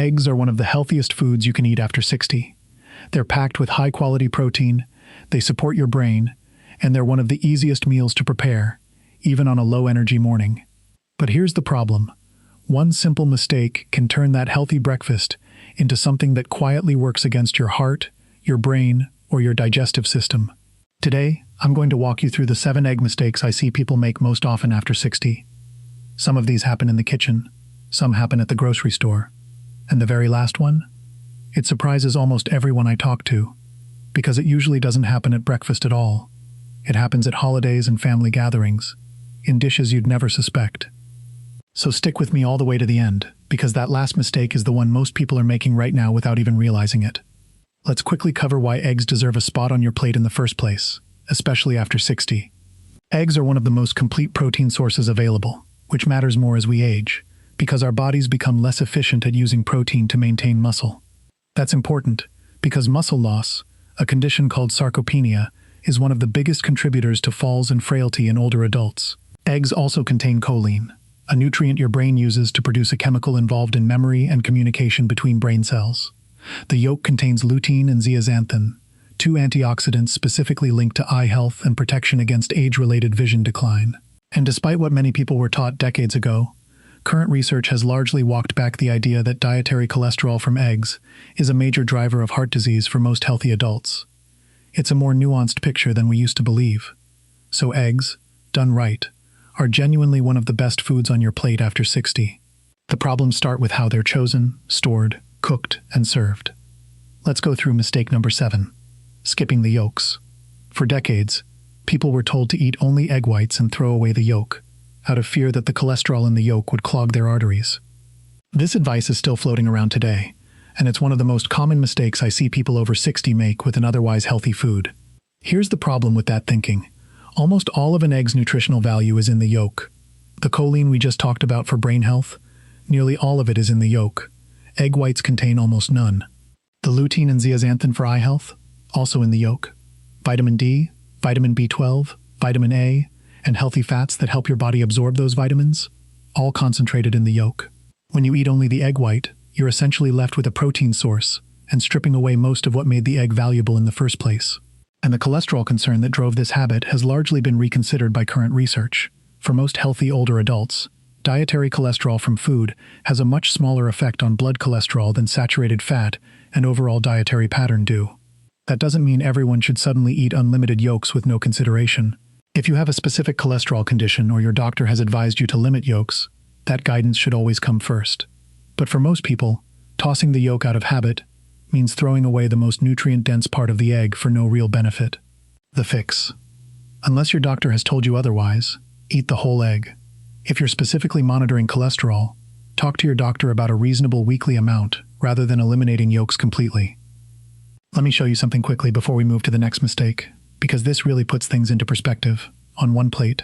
Eggs are one of the healthiest foods you can eat after 60. They're packed with high-quality protein, they support your brain, and they're one of the easiest meals to prepare, even on a low-energy morning. But here's the problem. One simple mistake can turn that healthy breakfast into something that quietly works against your heart, your brain, or your digestive system. Today, I'm going to walk you through the 7 egg mistakes I see people make most often after 60. Some of these happen in the kitchen, some happen at the grocery store, and the very last one? It surprises almost everyone I talk to, because it usually doesn't happen at breakfast at all. It happens at holidays and family gatherings, in dishes you'd never suspect. So stick with me all the way to the end, because that last mistake is the one most people are making right now without even realizing it. Let's quickly cover why eggs deserve a spot on your plate in the first place, especially after 60. Eggs are one of the most complete protein sources available, which matters more as we age, because our bodies become less efficient at using protein to maintain muscle. That's important, because muscle loss, a condition called sarcopenia, is one of the biggest contributors to falls and frailty in older adults. Eggs also contain choline, a nutrient your brain uses to produce a chemical involved in memory and communication between brain cells. The yolk contains lutein and zeaxanthin, 2 antioxidants specifically linked to eye health and protection against age-related vision decline. And despite what many people were taught decades ago, current research has largely walked back the idea that dietary cholesterol from eggs is a major driver of heart disease for most healthy adults. It's a more nuanced picture than we used to believe. So eggs, done right, are genuinely one of the best foods on your plate after 60. The problems start with how they're chosen, stored, cooked, and served. Let's go through mistake number 7, skipping the yolks. For decades, people were told to eat only egg whites and throw away the yolk, out of fear that the cholesterol in the yolk would clog their arteries. This advice is still floating around today, and it's one of the most common mistakes I see people over 60 make with an otherwise healthy food. Here's the problem with that thinking. Almost all of an egg's nutritional value is in the yolk. The choline we just talked about for brain health, nearly all of it is in the yolk. Egg whites contain almost none. The lutein and zeaxanthin for eye health, also in the yolk. Vitamin D, vitamin B12, vitamin A, and healthy fats that help your body absorb those vitamins, all concentrated in the yolk. When you eat only the egg white, you're essentially left with a protein source and stripping away most of what made the egg valuable in the first place. And the cholesterol concern that drove this habit has largely been reconsidered by current research. For most healthy older adults, dietary cholesterol from food has a much smaller effect on blood cholesterol than saturated fat and overall dietary pattern do. That doesn't mean everyone should suddenly eat unlimited yolks with no consideration. If you have a specific cholesterol condition or your doctor has advised you to limit yolks, that guidance should always come first. But for most people, tossing the yolk out of habit means throwing away the most nutrient-dense part of the egg for no real benefit. The fix. Unless your doctor has told you otherwise, eat the whole egg. If you're specifically monitoring cholesterol, talk to your doctor about a reasonable weekly amount rather than eliminating yolks completely. Let me show you something quickly before we move to the next mistake, because this really puts things into perspective. On one plate,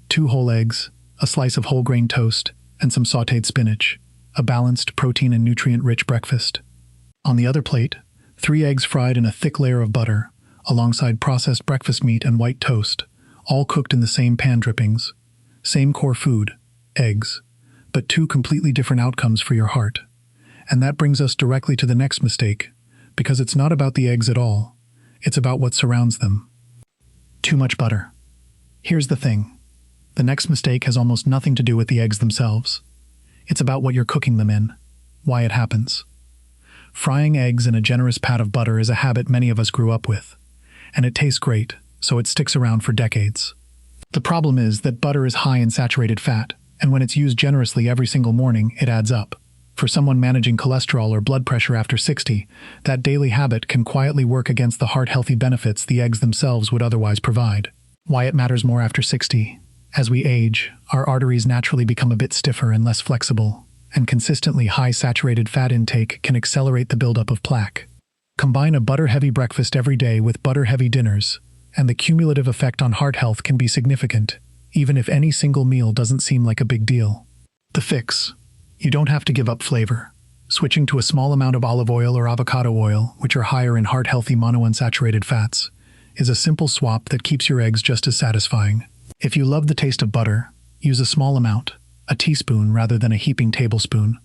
2 whole eggs, a slice of whole grain toast, and some sautéed spinach, a balanced, protein and nutrient-rich breakfast. On the other plate, 3 eggs fried in a thick layer of butter, alongside processed breakfast meat and white toast, all cooked in the same pan drippings. Same core food, eggs, but 2 completely different outcomes for your heart. And that brings us directly to the next mistake, because it's not about the eggs at all. It's about what surrounds them. Too much butter. Here's the thing. The next mistake has almost nothing to do with the eggs themselves. It's about what you're cooking them in, why it happens. Frying eggs in a generous pat of butter is a habit many of us grew up with, and it tastes great, so it sticks around for decades. The problem is that butter is high in saturated fat, and when it's used generously every single morning, it adds up. For someone managing cholesterol or blood pressure after 60, that daily habit can quietly work against the heart-healthy benefits the eggs themselves would otherwise provide. Why it matters more after 60. As we age, our arteries naturally become a bit stiffer and less flexible, and consistently high saturated fat intake can accelerate the buildup of plaque. Combine a butter-heavy breakfast every day with butter-heavy dinners, and the cumulative effect on heart health can be significant, even if any single meal doesn't seem like a big deal. The fix. You don't have to give up flavor. Switching to a small amount of olive oil or avocado oil, which are higher in heart-healthy monounsaturated fats, is a simple swap that keeps your eggs just as satisfying. If you love the taste of butter, use a small amount, a teaspoon rather than a heaping tablespoon,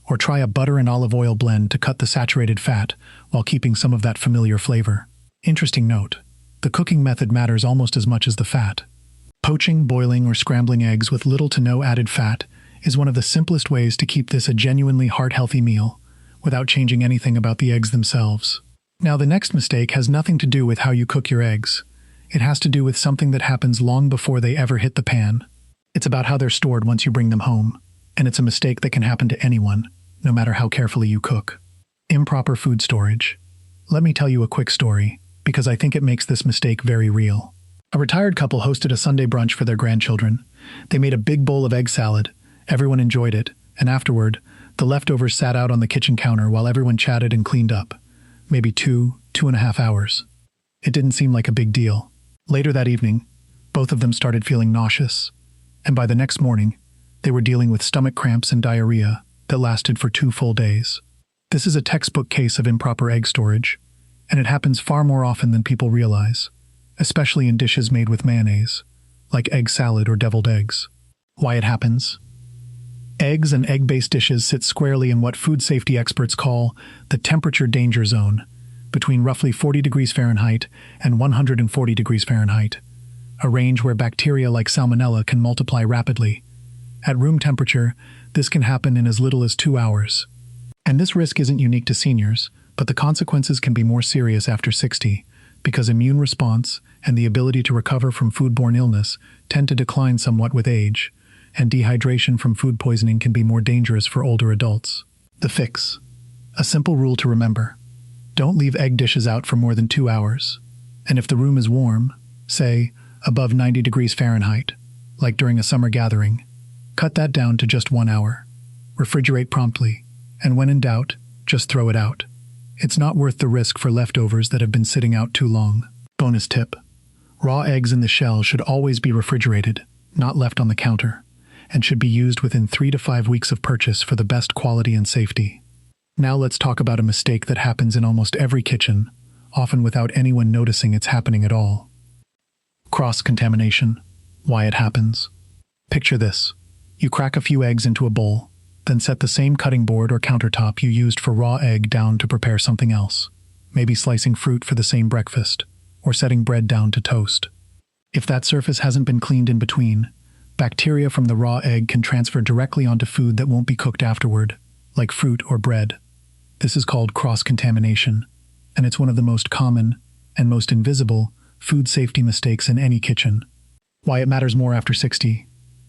Or try a butter and olive oil blend to cut the saturated fat while keeping some of that familiar flavor. Interesting note, the cooking method matters almost as much as the fat. Poaching, boiling, or scrambling eggs with little to no added fat is one of the simplest ways to keep this a genuinely heart-healthy meal without changing anything about the eggs themselves. Now, the next mistake has nothing to do with how you cook your eggs. It has to do with something that happens long before they ever hit the pan. It's about how they're stored once you bring them home, and it's a mistake that can happen to anyone, no matter how carefully you cook. Improper food storage. Let me tell you a quick story, because I think it makes this mistake very real. A retired couple hosted a Sunday brunch for their grandchildren. They made a big bowl of egg salad. Everyone enjoyed it, and afterward, the leftovers sat out on the kitchen counter while everyone chatted and cleaned up. Maybe 2.5 hours. It didn't seem like a big deal. Later that evening, both of them started feeling nauseous, and by the next morning, they were dealing with stomach cramps and diarrhea that lasted for 2 full days. This is a textbook case of improper egg storage, and it happens far more often than people realize, especially in dishes made with mayonnaise, like egg salad or deviled eggs. Why it happens? Eggs and egg-based dishes sit squarely in what food safety experts call the temperature danger zone, between roughly 40 degrees Fahrenheit and 140 degrees Fahrenheit, a range where bacteria like salmonella can multiply rapidly. At room temperature, this can happen in as little as 2 hours. And this risk isn't unique to seniors, but the consequences can be more serious after 60, because immune response and the ability to recover from foodborne illness tend to decline somewhat with age, and dehydration from food poisoning can be more dangerous for older adults. The fix. A simple rule to remember. Don't leave egg dishes out for more than 2 hours. And if the room is warm, say, above 90 degrees Fahrenheit, like during a summer gathering, cut that down to just 1 hour. Refrigerate promptly, and when in doubt, just throw it out. It's not worth the risk for leftovers that have been sitting out too long. Bonus tip. Raw eggs in the shell should always be refrigerated, not left on the counter, and should be used within 3 to 5 weeks of purchase for the best quality and safety. Now let's talk about a mistake that happens in almost every kitchen, often without anyone noticing it's happening at all. Cross-contamination. Why it happens. Picture this. You crack a few eggs into a bowl, then set the same cutting board or countertop you used for raw egg down to prepare something else, maybe slicing fruit for the same breakfast, or setting bread down to toast. If that surface hasn't been cleaned in between, bacteria from the raw egg can transfer directly onto food that won't be cooked afterward, like fruit or bread. This is called cross-contamination, and it's one of the most common and most invisible food safety mistakes in any kitchen. Why it matters more after 60.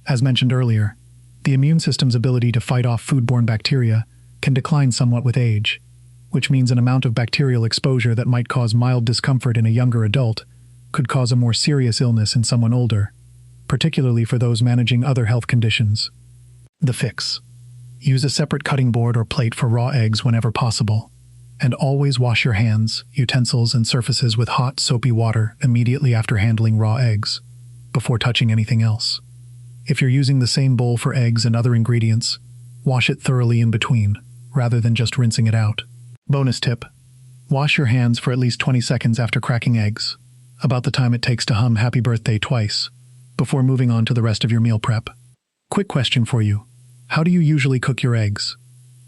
As mentioned earlier, the immune system's ability to fight off foodborne bacteria can decline somewhat with age, which means an amount of bacterial exposure that might cause mild discomfort in a younger adult could cause a more serious illness in someone older, particularly for those managing other health conditions. The fix. Use a separate cutting board or plate for raw eggs whenever possible, and always wash your hands, utensils, and surfaces with hot, soapy water immediately after handling raw eggs, before touching anything else. If you're using the same bowl for eggs and other ingredients, wash it thoroughly in between, rather than just rinsing it out. Bonus tip. Wash your hands for at least 20 seconds after cracking eggs, about the time it takes to hum Happy Birthday twice, before moving on to the rest of your meal prep. Quick question for you. How do you usually cook your eggs?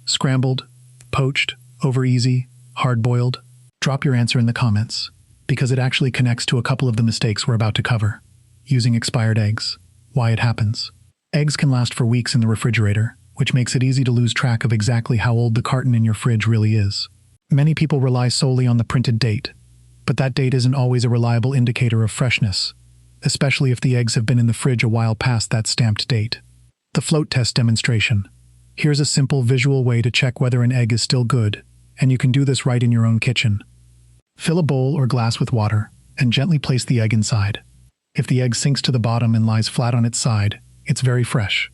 Scrambled, poached, over easy, hard-boiled? Drop your answer in the comments, because it actually connects to a couple of the mistakes we're about to cover. Using expired eggs. Why it happens. Eggs can last for weeks in the refrigerator, which makes it easy to lose track of exactly how old the carton in your fridge really is. Many people rely solely on the printed date, but that date isn't always a reliable indicator of freshness, especially if the eggs have been in the fridge a while past that stamped date. The float test demonstration. Here's a simple visual way to check whether an egg is still good, and you can do this right in your own kitchen. Fill a bowl or glass with water, and gently place the egg inside. If the egg sinks to the bottom and lies flat on its side, it's very fresh.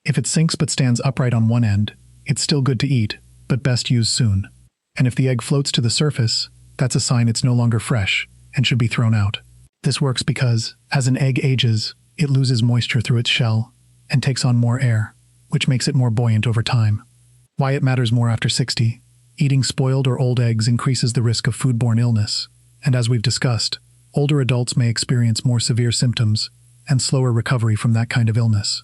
If it sinks but stands upright on one end, it's still good to eat, but best used soon. And if the egg floats to the surface, that's a sign it's no longer fresh and should be thrown out. This works because, as an egg ages, it loses moisture through its shell and takes on more air, which makes it more buoyant over time. Why it matters more after 60. Eating spoiled or old eggs increases the risk of foodborne illness, and as we've discussed, older adults may experience more severe symptoms and slower recovery from that kind of illness.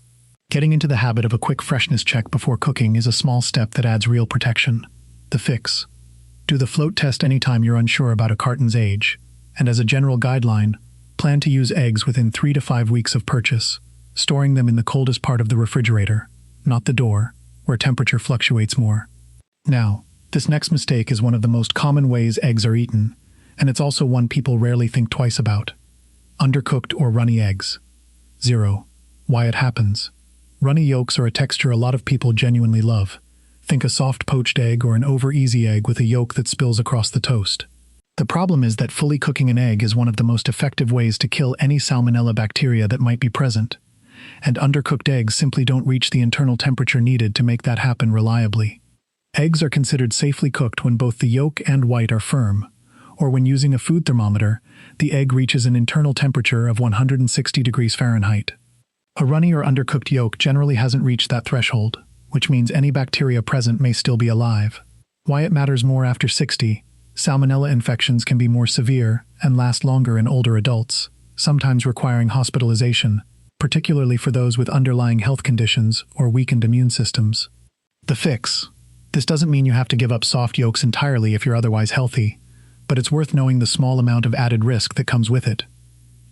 Getting into the habit of a quick freshness check before cooking is a small step that adds real protection. The fix. Do the float test anytime you're unsure about a carton's age, and as a general guideline, plan to use eggs within 3 to 5 weeks of purchase, storing them in the coldest part of the refrigerator, not the door, where temperature fluctuates more. Now, this next mistake is one of the most common ways eggs are eaten, and it's also one people rarely think twice about. Undercooked or runny eggs. 0. Why it happens. Runny yolks are a texture a lot of people genuinely love. Think a soft poached egg or an over-easy egg with a yolk that spills across the toast. The problem is that fully cooking an egg is one of the most effective ways to kill any salmonella bacteria that might be present, and undercooked eggs simply don't reach the internal temperature needed to make that happen reliably. Eggs are considered safely cooked when both the yolk and white are firm, or when using a food thermometer, the egg reaches an internal temperature of 160 degrees Fahrenheit. A runny or undercooked yolk generally hasn't reached that threshold, which means any bacteria present may still be alive. Why it matters more after 60, salmonella infections can be more severe and last longer in older adults, sometimes requiring hospitalization, particularly for those with underlying health conditions or weakened immune systems. The fix. This doesn't mean you have to give up soft yolks entirely if you're otherwise healthy, but it's worth knowing the small amount of added risk that comes with it.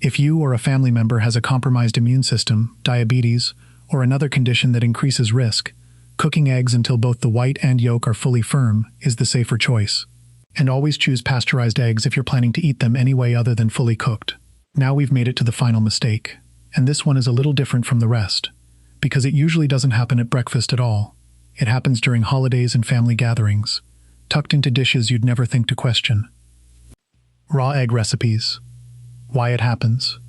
If you or a family member has a compromised immune system, diabetes, or another condition that increases risk, cooking eggs until both the white and yolk are fully firm is the safer choice. And always choose pasteurized eggs if you're planning to eat them any way other than fully cooked. Now we've made it to the final mistake, and this one is a little different from the rest, because it usually doesn't happen at breakfast at all. It happens during holidays and family gatherings, tucked into dishes you'd never think to question. Raw egg recipes. Why it happens.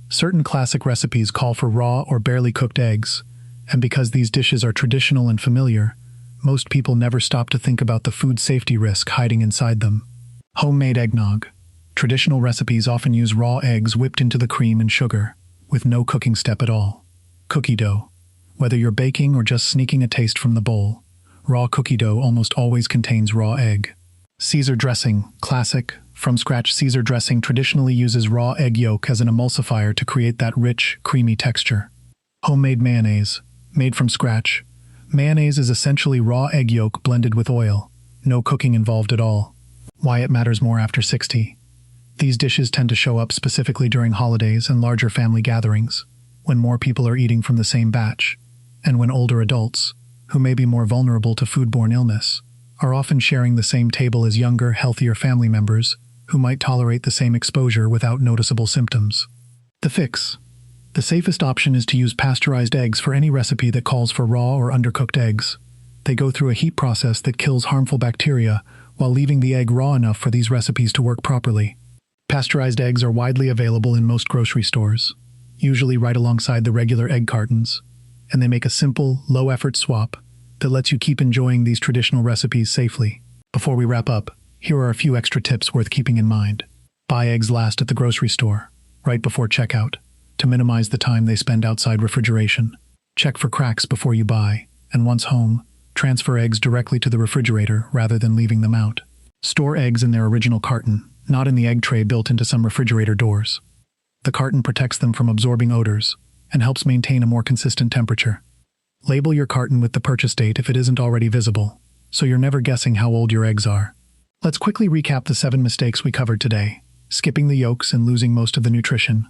Certain classic recipes call for raw or barely cooked eggs, and because these dishes are traditional and familiar, most people never stop to think about the food safety risk hiding inside them. Homemade eggnog. Traditional recipes often use raw eggs whipped into the cream and sugar, with no cooking step at all. Cookie dough. Whether you're baking or just sneaking a taste from the bowl, raw cookie dough almost always contains raw egg. Caesar dressing. Classic, from-scratch Caesar dressing traditionally uses raw egg yolk as an emulsifier to create that rich, creamy texture. Homemade mayonnaise. Made from scratch. Mayonnaise is essentially raw egg yolk blended with oil. No cooking involved at all. Why it matters more after 60. These dishes tend to show up specifically during holidays and larger family gatherings, when more people are eating from the same batch, and when older adults, who may be more vulnerable to foodborne illness, are often sharing the same table as younger, healthier family members who might tolerate the same exposure without noticeable symptoms. The fix. The safest option is to use pasteurized eggs for any recipe that calls for raw or undercooked eggs. They go through a heat process that kills harmful bacteria while leaving the egg raw enough for these recipes to work properly. Pasteurized eggs are widely available in most grocery stores, usually right alongside the regular egg cartons, and they make a simple, low-effort swap that lets you keep enjoying these traditional recipes safely. Before we wrap up, here are a few extra tips worth keeping in mind. Buy eggs last at the grocery store, right before checkout, to minimize the time they spend outside refrigeration. Check for cracks before you buy, and once home, transfer eggs directly to the refrigerator rather than leaving them out. Store eggs in their original carton, not in the egg tray built into some refrigerator doors. The carton protects them from absorbing odors and helps maintain a more consistent temperature. Label your carton with the purchase date if it isn't already visible, so you're never guessing how old your eggs are. Let's quickly recap the 7 mistakes we covered today. Skipping the yolks and losing most of the nutrition.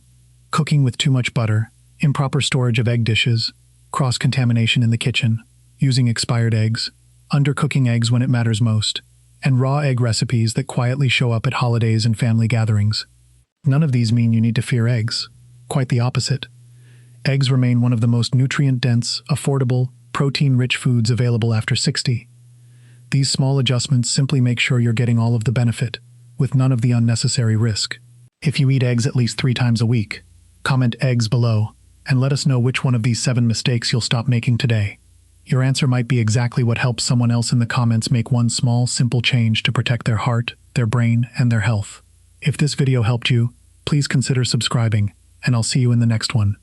Cooking with too much butter. Improper storage of egg dishes. Cross-contamination in the kitchen. Using expired eggs. Undercooking eggs when it matters most. And raw egg recipes that quietly show up at holidays and family gatherings. None of these mean you need to fear eggs. Quite the opposite. Eggs remain one of the most nutrient-dense, affordable, protein-rich foods available after 60. These small adjustments simply make sure you're getting all of the benefit, with none of the unnecessary risk. If you eat eggs at least 3 times a week, comment eggs below, and let us know which one of these 7 mistakes you'll stop making today. Your answer might be exactly what helps someone else in the comments make one small, simple change to protect their heart, their brain, and their health. If this video helped you, please consider subscribing, and I'll see you in the next one.